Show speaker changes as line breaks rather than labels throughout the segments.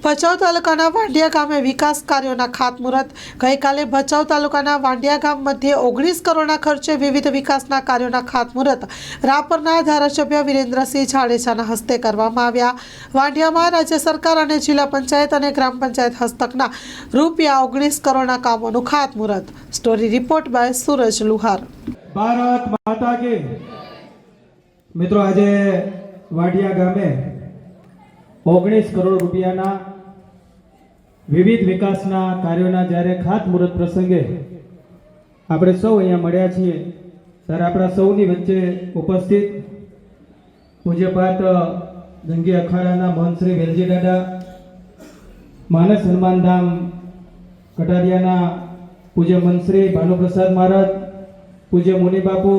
ભચાઉ તાલુકાના વાંડિયા ગામે વિકાસ કાર્યોના ખાતમુહૂર્ત ગઈકાલે ભચાઉ તાલુકાના વાંડિયા ગામ મધ્યે 19 કરોડના ખર્ચે વિવિધ વિકાસના કાર્યોના ખાતમુહૂર્ત રાપરના ધારાસભ્ય વિરેન્દ્રસિંહ જાડેજાના હસ્તે કરવામાં આવ્યા। વાંડિયામાં રાજ્ય સરકાર અને જિલ્લા પંચાયત અને ગ્રામ પંચાયત હસ્તકના ₹19 કરોડના કામોનું ખાતમુહૂર્ત। સ્ટોરી રિપોર્ટ બાય સૂરજ લુહાર।
ભારત માતા કી। મિત્રો, આજે વાંડિયા ગામે 19 કરોડ રૂપિયાના વિવિધ વિકાસના કાર્યોના જ્યારે ખાતમુહૂર્ત પ્રસંગે આપણે સૌ અહીંયા મળ્યા છીએ, ત્યારે આપણા સૌની વચ્ચે ઉપસ્થિત પૂજ્યપાત જંગી અખાડાના મહંત શ્રી વેલજી દાદા, માનસ હનુમાન ધામ કટારિયાના પૂજ્ય મંત્રી ભાનુપ્રસાદ મહારાજ, પૂજ્ય મુનિ બાપુ,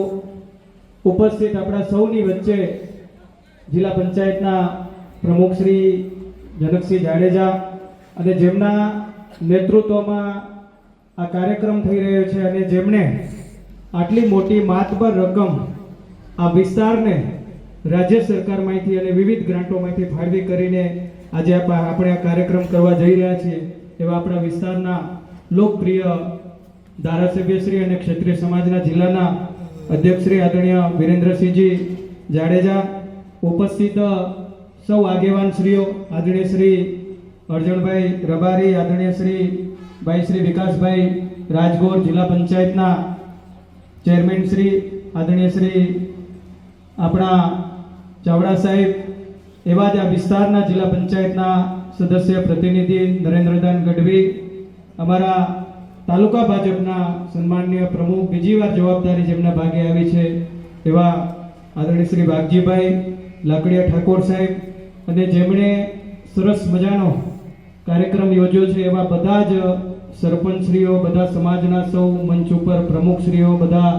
ઉપસ્થિત આપણા સૌની વચ્ચે જિલ્લા પંચાયતના પ્રમુખ શ્રી જનકસિંહ જાડેજા અને જેમના નેતૃત્વમાં આ કાર્યક્રમ થઈ રહ્યો છે અને જેમણે આટલી મોટી માતબર રકમ આ વિસ્તારને રાજ્ય સરકારમાંથી અને વિવિધ ગ્રાન્ટોમાંથી ફાળવી કરીને આજે આપણે આ કાર્યક્રમ કરવા જઈ રહ્યા છીએ એવા આપણા વિસ્તારના લોકપ્રિય ધારાસભ્યશ્રી અને ક્ષત્રિય સમાજના જિલ્લાના અધ્યક્ષશ્રી આદરણીય વિરેન્દ્રસિંહજી જાડેજા, ઉપસ્થિત સૌ આગેવાન શ્રીઓ, આદરણીય શ્રી અર્જણભાઈ રબારી, આદરણીય શ્રી ભાઈ શ્રી વિકાસભાઈ રાજગોર, જિલ્લા પંચાયતના ચેરમેન શ્રી આદરણીય શ્રી આપણા ચાવડા સાહેબ, એવા જ આ વિસ્તારના જિલ્લા પંચાયતના સદસ્ય પ્રતિનિધિ નરેન્દ્રદાન ગઢવી, અમારા તાલુકા ભાજપના સન્માનીય પ્રમુખ, બીજી વાર જવાબદારી જેમના ભાગે આવી છે એવા આદરણીય શ્રી વાઘજીભાઈ લાકડિયા ઠાકોર સાહેબ, અને જેમણે સરસ મજાનો કાર્યક્રમ યોજ્યો છે એવા બધા જ સરપંચશ્રીઓ, બધા સમાજના સૌ મંચ ઉપર પ્રમુખશ્રીઓ, બધા